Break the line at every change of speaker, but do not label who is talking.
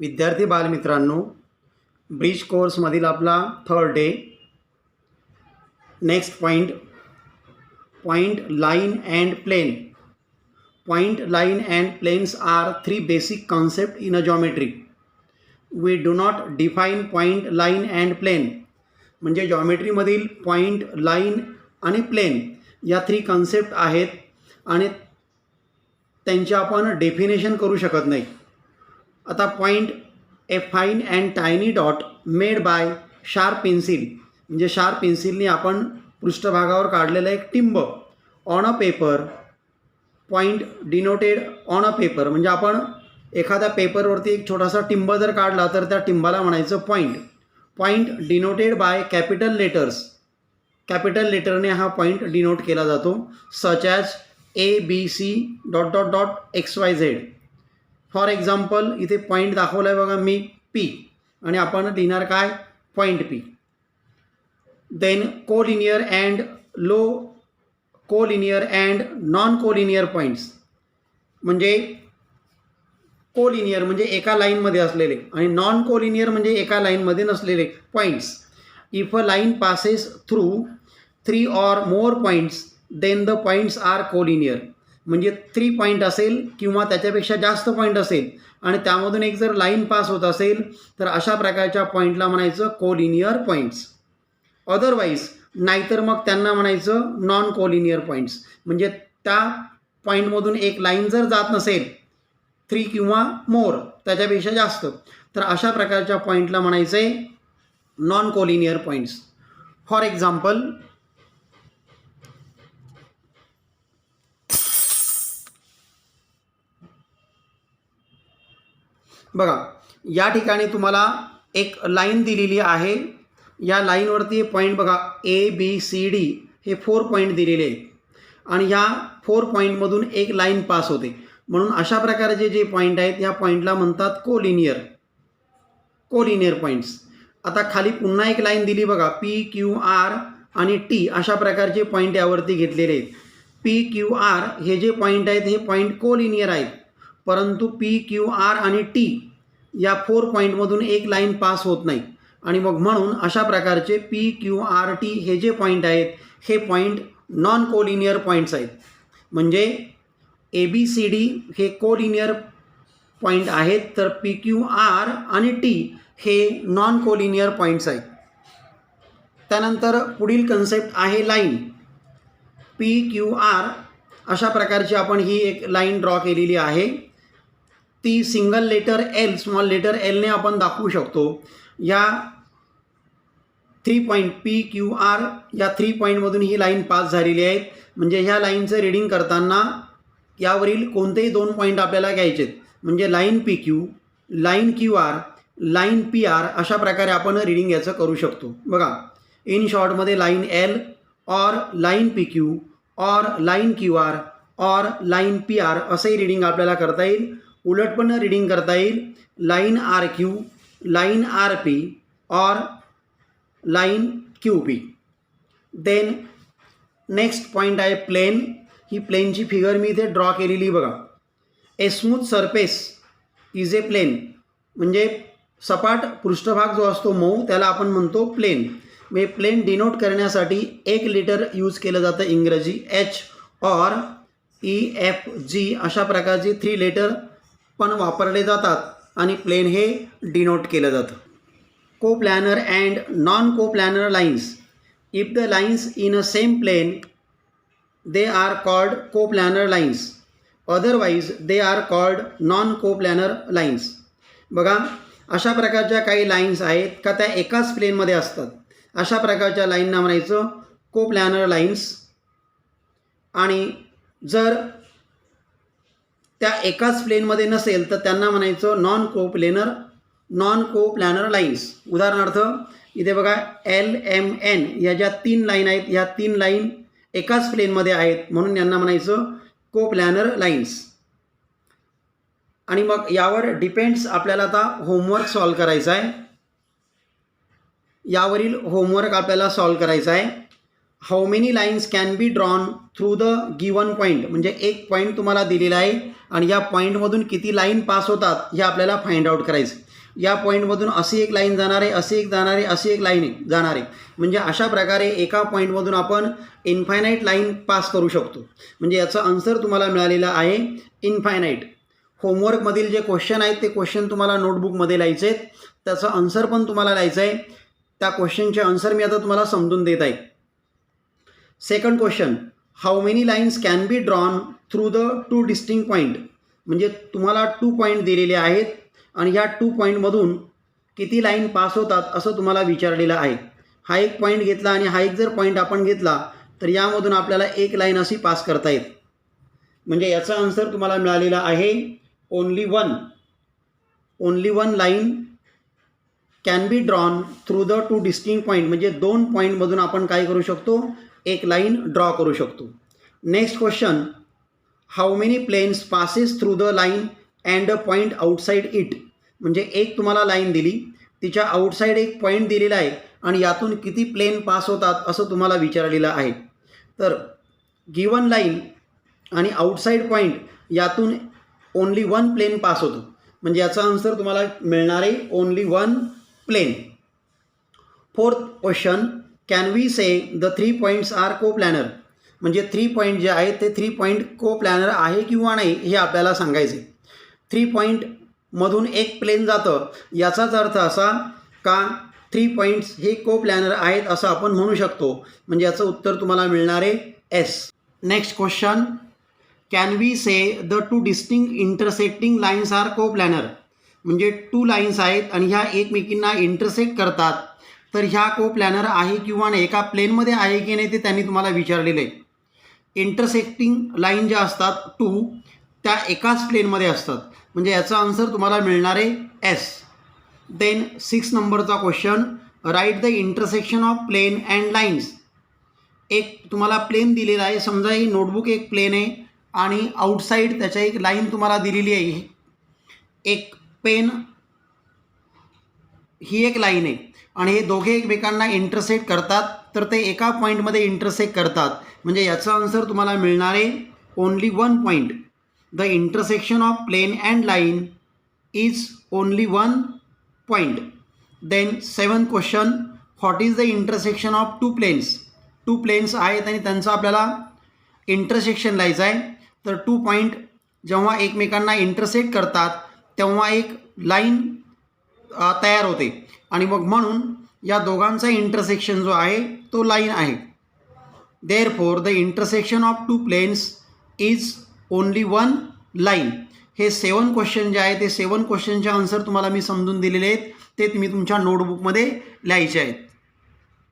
विद्यार्थी बालमित्रांनो, ब्रिज कोर्समधील आपला third day. Next point line and plane. Point, line and planes are three basic concepts in a geometry. We do not define point, line and plane. म्हणजे जॉमेट्रीमधील point, line आणि plane या three concept आहेत आणि त्यांचे आपण definition करू शकत नाही. आता point, a fine and tiny dot made by sharp pencil, म्हणजे शार्प पेन्सिलने आपण पृष्ठभागावर काढलेलं एक टिंब on a paper. Point denoted on a paper, म्हणजे आपण एखाद्या पेपरवरती एक छोटासा टिंब जर काढला तर त्या टिंबाला म्हणायचं point. Point denoted by capital letters, capital लेटरने हा पॉईंट डिनोट केला जातो. Such as ABC dot dot dot XYZ. For example इथे पॉईंट दाखवला आहे बघा मी P, आणि आपण लिहिणार काय point P. Then collinear and collinear and non collinear points, म्हणजे कोलिनियर म्हणजे एका लाईनमध्ये असलेले आणि नॉन कोलिनियर म्हणजे एका लाईनमध्ये नसलेले points. If a line passes through 3 or more points then the points are collinear. म्हणजे 3 पॉईंट असेल किंवा त्याच्यापेक्षा जास्त पॉईंट असेल आणि त्यामधून एक जर लाईन पास होत असेल तर अशा प्रकारच्या पॉईंटला म्हणायचं कोलिनियर पॉईंट्स. अदरवाईज नाहीतर मग त्यांना म्हणायचं नॉन कोलिनियर पॉईंट्स. म्हणजे त्या पॉईंटमधून एक लाईन जर जात नसेल 3 किंवा मोर त्याच्यापेक्षा जास्त, तर अशा प्रकारच्या पॉईंटला म्हणायचं आहे non collinear points. For example बघा, या ठिकाणी तुम्हाला एक लाईन दिलेली आहे. या लाईनवरती पॉईंट बघा ABCD हे 4 पॉईंट दिलेले आहेत आणि ह्या 4 पॉईंटमधून एक लाईन पास होते. म्हणून अशा प्रकारचे जे पॉईंट आहेत ह्या पॉईंटला म्हणतात कोलिनियर पॉईंट्स. आता खाली पुन्हा एक लाईन दिली बघा PQR आणि T अशा प्रकारचे पॉईंट यावरती घेतलेले आहेत. PQR हे जे पॉईंट आहेत हे पॉईंट कोलिनियर आहेत, परंतु PQR आणि T या 4 पॉईंटमधून एक लाईन पास होत नाही आणि मग म्हणून अशा प्रकारचे PQRT हे जे पॉईंट आहेत हे पॉईंट नॉन कोलिनियर पॉईंट्स आहेत. म्हणजे ABCD हे कोलिनियर पॉईंट आहेत, तर PQR आणि T हे नॉन कोलिनियर पॉईंट्स आहेत. त्यानंतर पुढील कन्सेप्ट आहे लाईन. PQR अशा प्रकारची आपण ही एक लाईन ड्रॉ केलेली आहे. ती single letter L, small letter Lने आपण दाखवू शकतो. या 3 पॉईंट PQR या 3 पॉईंटमधून ही लाईन पास झालेली आहे. म्हणजे ह्या लाईनचं रीडिंग करताना यावरील कोणतेही 2 पॉईंट आपल्याला घ्यायचे आहेत. म्हणजे line PQ, line QR, line PR अशा प्रकारे आपण रीडिंग याचं करू शकतो. बघा, इन शॉर्टमध्ये लाईन L और लाईन PQ और लाईन QR और लाईन PR असंही रीडिंग आपल्याला करता येईल. उलट पण रीडिंग करता येईल, लाईन RQ, लाईन RP और line QP. Then next point आहे प्लेन. ही प्लेनची फिगर मी इथे ड्रॉ केलेली बघा. A smooth surface is a plane, म्हणजे सपाट पृष्ठभाग जो असतो मऊ त्याला आपण म्हणतो प्लेन. म्हणजे प्लेन डिनोट करण्यासाठी एक लेटर यूज केलं जातं इंग्रजी H और EFG अशा प्रकारचे 3 लेटर पण वापरले जातात आणि प्लेन हे डिनोट केलं जातं. Coplanar and non coplanar lines. If the lines in a same plane they are called coplanar lines, otherwise they are called non coplanar lines. बघा, अशा प्रकारच्या काही लाईन्स आहेत का त्या एकाच प्लेनमध्ये असतात. अशा प्रकारच्या लाईनना म्हणायचं कोप्लॅनर लाईन्स. आणि जर त्या एकाच प्लेनमध्ये नसेल तर त्यांना म्हणायचं नॉन कोप्लॅनर लाईन्स. उदाहरणार्थ इथे बघा LMN या ज्या 3 लाईन आहेत ह्या 3 लाईन एकाच प्लेनमध्ये आहेत म्हणून यांना म्हणायचं कोप्लॅनर लाईन्स. आणि मग यावर डिपेंड्स आपल्याला आता होमवर्क सॉल्व करायचा आहे. यावरील होमवर्क आपल्याला सॉल्व करायचा आहे. How many lines can be drawn through the given point, म्हणजे एक पॉईंट तुम्हाला दिलेला आहे आणि या पॉईंटमधून किती लाईन पास होतात हे आपल्याला फाइंड आउट करायचं. या पॉईंटमधून अशी एक लाईन जाणार आहे, अशी एक जाणार आहे, अशी एक लाईन जाणार आहे. म्हणजे अशा प्रकारे एका पॉईंटमधून आपण इन्फायनाईट लाईन पास करू शकतो. म्हणजे याचं आन्सर तुम्हाला मिळालेलं आहे इन्फायनाईट. होमवर्कमधील जे क्वेश्चन आहेत ते क्वेश्चन तुम्हाला नोटबुकमध्ये लिहायचे आहेत. त्याचं आन्सर पण तुम्हाला लिहायचं आहे. त्या क्वेश्चनचे आन्सर मी आता तुम्हाला समजून देत आहे. Second question, how many lines can be drawn through the two distinct point, म्हणजे तुम्हाला 2 पॉईंट दिलेले आहेत आणि ह्या 2 पॉईंटमधून किती लाईन पास होतात असं तुम्हाला विचारलेलं आहे. हा एक पॉईंट घेतला आणि हा एक जर पॉईंट आपण घेतला तर यामधून आपल्याला एक लाईन अशी पास करता येते. म्हणजे याचा आन्सर तुम्हाला मिळालेला आहे only one line can be drawn through the two distinct point, म्हणजे 2 पॉईंटमधून आपण काय करू शकतो, एक लाईन ड्रॉ करू शकतो. Next question, how many planes passes through the line and a point outside it, म्हणजे एक तुम्हाला लाईन दिली, तिच्या आउटसाईड एक पॉईंट दिलेला आहे आणि यातून किती प्लेन पास होतात असं तुम्हाला विचारलेलं आहे. तर गिवन लाईन आणि आउटसाईड पॉईंट यातून ओनली 1 प्लेन पास होतो. म्हणजे याचा आन्सर तुम्हाला मिळणार आहे only 1 plane. Fourth question, can we say the 3 points are coplanar, म्हणजे 3 पॉईंट जे आहेत ते 3 पॉईंट को प्लॅनर आहे किंवा नाही हे आपल्याला सांगायचे. 3 पॉईंटमधून एक प्लेन जातं याचाच अर्थ असा का 3 पॉईंट्स हे को प्लॅनर आहेत असं आपण म्हणू शकतो. म्हणजे याचं उत्तर तुम्हाला मिळणार आहे yes. Next question, can we say the 2 distinct intersecting lines are coplanar, म्हणजे 2 लाईन्स आहेत आणि ह्या एकमेकींना इंटरसेक्ट करतात, तर ह्या को प्लॅनर आहे किंवा नाही, एका प्लेनमध्ये आहे की नाही ते त्यांनी तुम्हाला विचारलेलं आहे. इंटरसेक्टिंग लाईन ज्या असतात 2 त्या एकाच प्लेनमध्ये असतात. म्हणजे याचा आन्सर तुम्हाला मिळणार आहे एस. देन 6 नंबरचा question, right the intersection of plane and lines. एक तुम्हाला प्लेन दिलेला आहे, समजा ही नोटबुक एक प्लेन आहे आणि आउटसाईड त्याच्या एक लाईन तुम्हाला दिलेली आहे. एक पेन ही एक लाईन आहे आणि हे दोघे एकमेकांना इंटरसेक्ट करतात, तर ते एका पॉईंटमध्ये इंटरसेक्ट करतात. म्हणजे याचा आन्सर तुम्हाला मिळणार आहे only 1 point. The intersection of plane and line is only 1 point. Then 7th question, what is the intersection of 2 planes. 2 planes आहेत आणि त्यांचं आपल्याला इंटरसेक्शन लिहायचं आहे. तर 2 पॉईंट जेव्हा एकमेकांना इंटरसेक्ट करतात तेव्हा एक लाईन तयार होते आणि मग म्हणून या दोघांचा इंटरसेक्शन जो आहे तो लाईन आहे. Therefore the intersection of 2 planes is only 1 line. हे 7 क्वेश्चन जे आहे ते 7 क्वेश्चनचे आन्सर तुम्हाला मी समजून दिलेले आहेत, ते तुम्ही तुमच्या नोटबुकमध्ये लिहायचे आहेत.